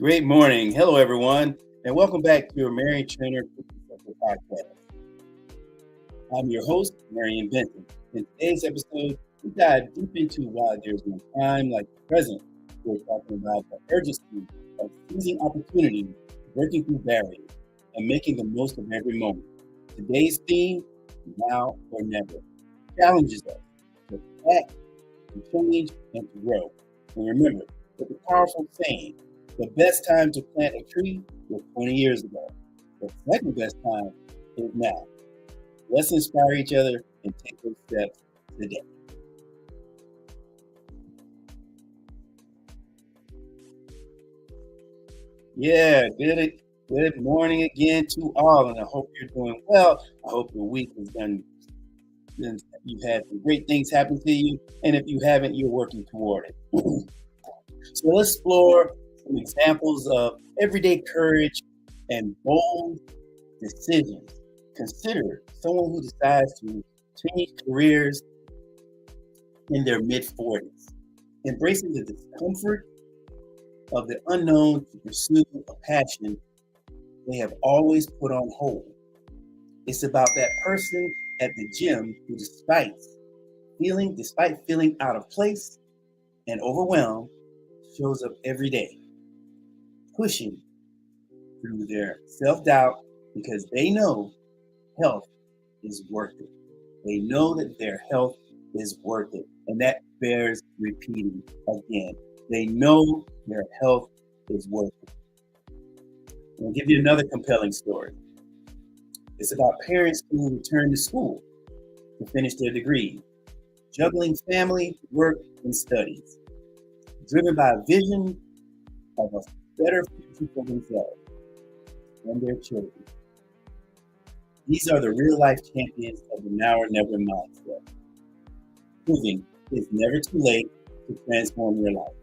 Great morning. Hello, everyone, and welcome back to your Mariontrainer podcast. I'm your host, Marion Benton. In today's episode, we dive deep into why there's no time like the present. We're talking about the urgency of seizing opportunities, breaking through barriers, and making the most of every moment. Today's theme, now or never, challenges us to act, to change, and to grow. And remember, it's a powerful saying. The best time to plant a tree was 20 years ago. The second best time is now. Let's inspire each other and take those steps today. Yeah, good morning again to all, and I hope you're doing well. I hope your week has been you've had some great things happen to you, and if you haven't, you're working toward it. So let's explore some examples of everyday courage and bold decisions. Consider someone who decides to change careers in their mid-40s, embracing the discomfort of the unknown to pursue a passion they have always put on hold. It's about that person at the gym who, despite feeling out of place and overwhelmed, shows up every day, pushing through their self-doubt because they know health is worth it. They know that their health is worth it. And that bears repeating again. They know their health is worth it. I'll give you another compelling story. It's about parents who return to school to finish their degree, juggling family, work, and studies, driven by a vision of a better future for themselves and their children. These are the real-life champions of the now or never mindset, proving it's never too late to transform your life.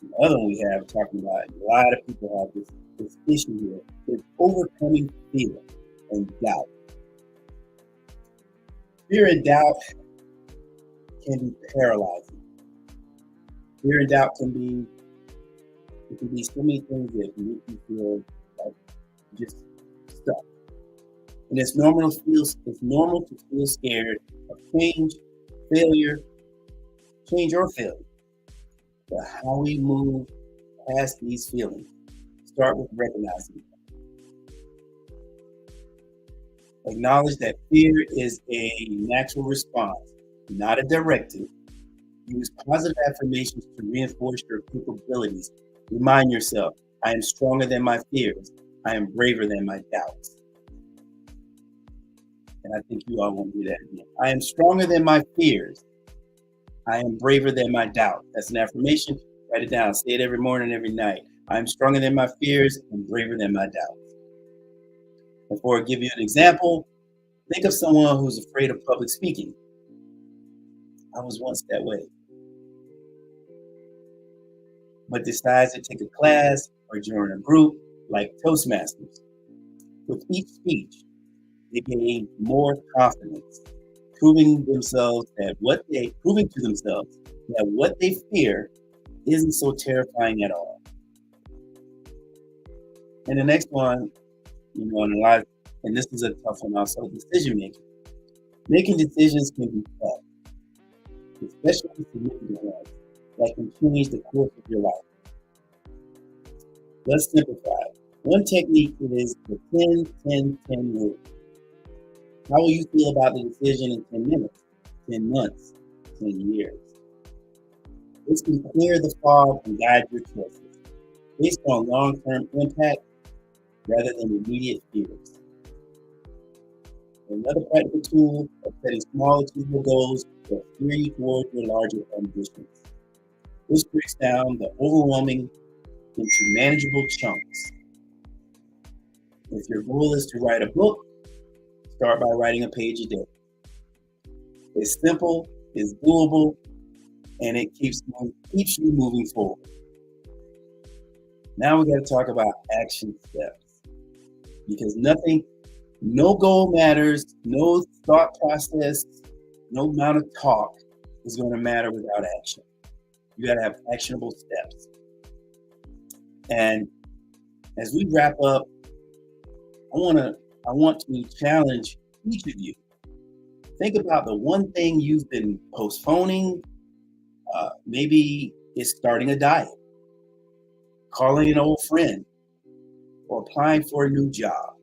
The other one we have talking about, a lot of people have this issue here, is overcoming fear and doubt. Fear and doubt can be paralyzing. Fear and doubt can be so many things that can make you feel like just stuck. And it's normal to feel scared of change or failure. But how we move past these feelings start with recognizing them. Acknowledge that fear is a natural response, not a directive. Use positive affirmations to reinforce your capabilities. Remind yourself, I am stronger than my fears. I am braver than my doubts. And I think you all want to do that again. I am stronger than my fears. I am braver than my doubt. That's an affirmation. Write it down. Say it every morning, every night. I am stronger than my fears and braver than my doubts. Before I give you an example, think of someone who's afraid of public speaking. I was once that way. But decides to take a class or join a group like Toastmasters. With each speech, they gain more confidence, proving to themselves that what they fear isn't so terrifying at all. And the next one, in life, and this is a tough one also, decision making. Making decisions can be tough, especially significant ones that can change the course of your life. Let's simplify. One technique is the 10-10-10 rule. How will you feel about the decision in 10 minutes, 10 months, 10 years? This can clear the fog and guide your choices based on long-term impact rather than immediate fears. Another practical tool of setting small achievable goals will steer you toward your larger ambitions. This breaks down the overwhelming into manageable chunks. If your goal is to write a book, start by writing a page a day. It's simple, it's doable, and it keeps you moving forward. Now we got to talk about action steps, because no goal matters, no thought process, no amount of talk is going to matter without action. You got to have actionable steps. And as we wrap up, I want to challenge each of you. Think about the one thing you've been postponing. Maybe it's starting a diet, calling an old friend, or applying for a new job.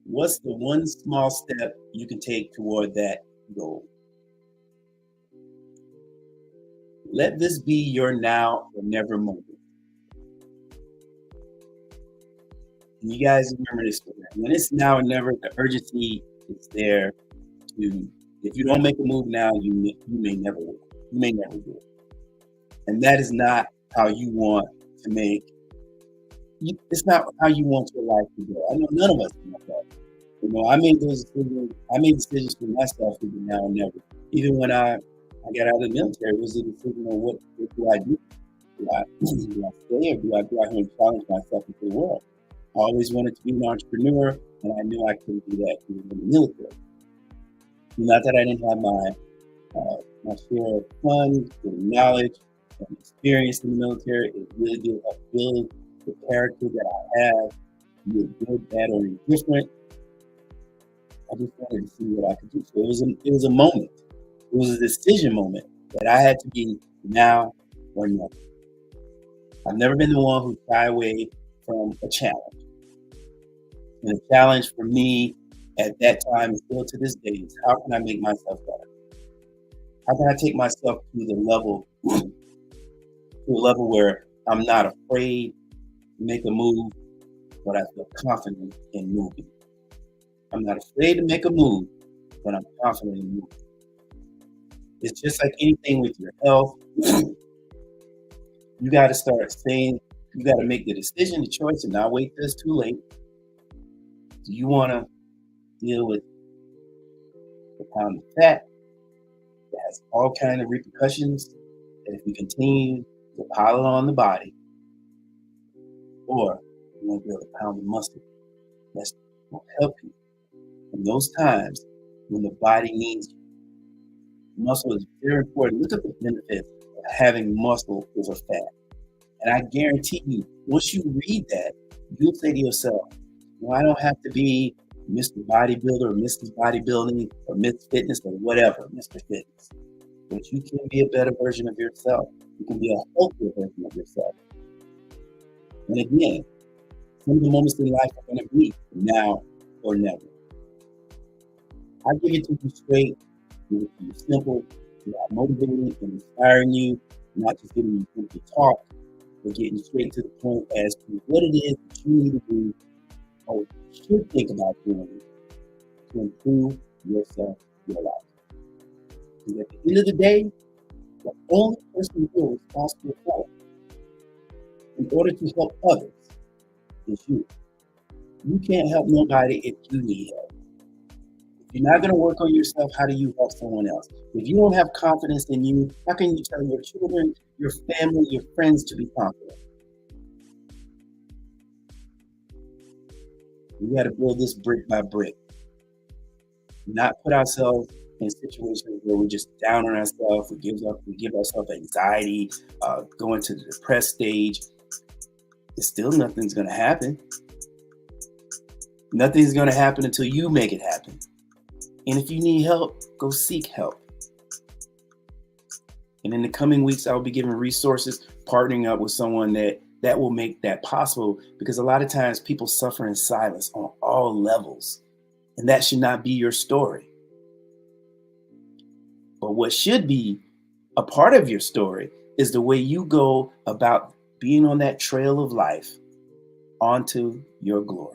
What's the one small step you can take toward that goal? Let this be your now or never moment. And you guys remember this: when it's now or never, the urgency is there to. If you don't make a move now, you may never will. You may never do it, and that is not how you want to make. It's not how you want your life to go. I know none of us want that. I made those decisions. I made decisions for myself to be now or never. Even when I got out of the military, it was a decision on what do I do? Do I stay, or do I go out here and challenge myself into the world? I always wanted to be an entrepreneur, and I knew I couldn't do that even in the military. Not that I didn't have my share of fun, knowledge, and experience in the military. It really did help build the character that I have, be it good, bad, or indifferent. I just wanted to see what I could do. So it was a moment. It was a decision moment that I had to be now or never. I've never been the one who shy away from a challenge. And the challenge for me at that time, and still to this day, is how can I make myself better? How can I take myself to a level where I'm not afraid to make a move, but I feel confident in moving. I'm not afraid to make a move, but I'm confident in moving. It's just like anything with your health. You got to start saying, you got to make the decision, the choice, and not wait till it's too late. Do you want to deal with the pound of fat that has all kinds of repercussions that if you continue to pile it on the body, or you want to build a pound of muscle that's going to help you in those times when the body needs you? Muscle is very important. Look at the benefits of having muscle over fat. And I guarantee you, once you read that, you'll say to yourself, well, I don't have to be Mr. Bodybuilder or Mrs. Bodybuilding or Miss Fitness or whatever, Mr. Fitness. But you can be a better version of yourself. You can be a healthier version of yourself. And again, some of the moments in life are going to be now or never. I give it to you straight, give it to you simple, without motivating and inspiring you, not just giving you empty talk, but getting straight to the point as to what it is that you need to do or should think about doing to improve yourself, your life. Because at the end of the day, the only person who is responsible for it, in order to help others, is you. You can't help nobody if you need help. If you're not going to work on yourself, how do you help someone else? If you don't have confidence in you, how can you tell your children, your family, your friends to be confident? We got to build this brick by brick. Not put ourselves in situations where we're just down on ourselves. We give ourselves anxiety, go into the depressed stage. It's still nothing's going to happen. Nothing's going to happen until you make it happen. And if you need help, go seek help. And in the coming weeks, I'll be giving resources, partnering up with someone that will make that possible, because a lot of times people suffer in silence on all levels, and that should not be your story. But what should be a part of your story is the way you go about being on that trail of life onto your glory.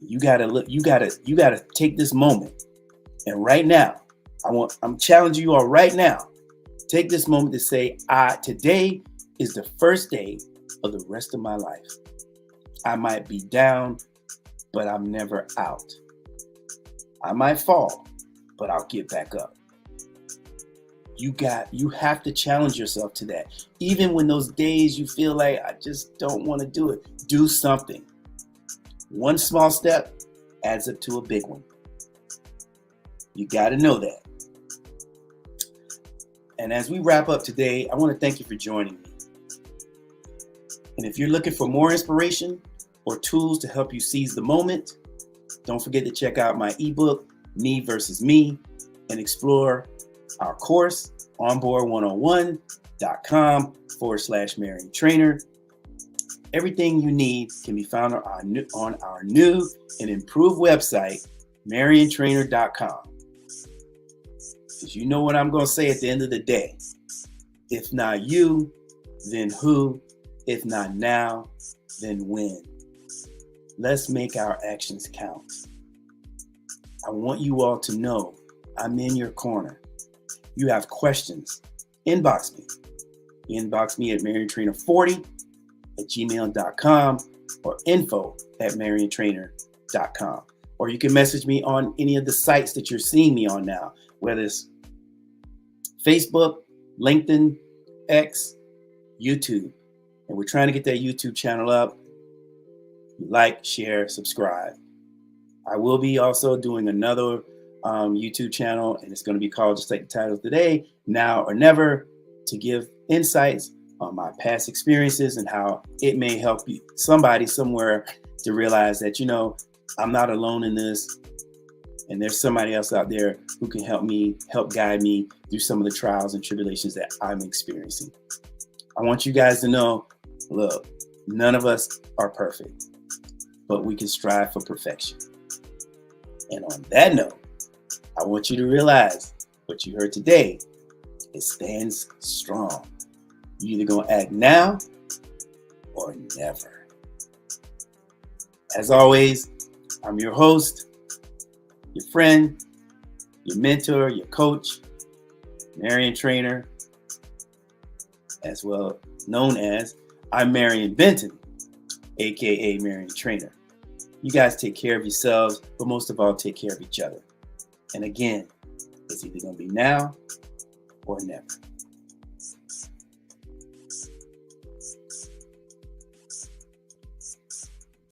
You gotta take this moment, and right now, I'm challenging you all right now. Take this moment to say, today is the first day of the rest of my life. I might be down, but I'm never out. I might fall, but I'll get back up. You have to challenge yourself to that. Even when those days you feel like I just don't want to do it, do something. One small step adds up to a big one. You got to know that. And as we wrap up today, I want to thank you for joining me. And if you're looking for more inspiration or tools to help you seize the moment, don't forget to check out my ebook, Me versus Me, and explore our course, onboard101.com/Mariontrainer. Everything you need can be found on our new and improved website, Mariontrainer.com. Because you know what I'm going to say at the end of the day. If not you, then who? If not now, then when? Let's make our actions count. I want you all to know I'm in your corner. You have questions, inbox me. Inbox me at mariontrainer40@gmail.com or info@mariontrainer.com. Or you can message me on any of the sites that you're seeing me on now, whether it's Facebook, LinkedIn, X, YouTube. And we're trying to get that YouTube channel up. Like, share, subscribe. I will be also doing another YouTube channel, and it's going to be called, just like the title today, Now or Never, to give insights on my past experiences and how it may help you, somebody somewhere, to realize that, I'm not alone in this, and there's somebody else out there who can help guide me through some of the trials and tribulations that I'm experiencing. I want you guys to know, look, none of us are perfect, but we can strive for perfection. And on that note, I want you to realize what you heard today. It stands strong. You're either going to act now or never. As always, I'm your host, your friend, your mentor, your coach, Mariontrainer, as well known as I'm Marion Benton, aka Mariontrainer. You guys take care of yourselves, but most of all, take care of each other. And again, it's either going to be now or never.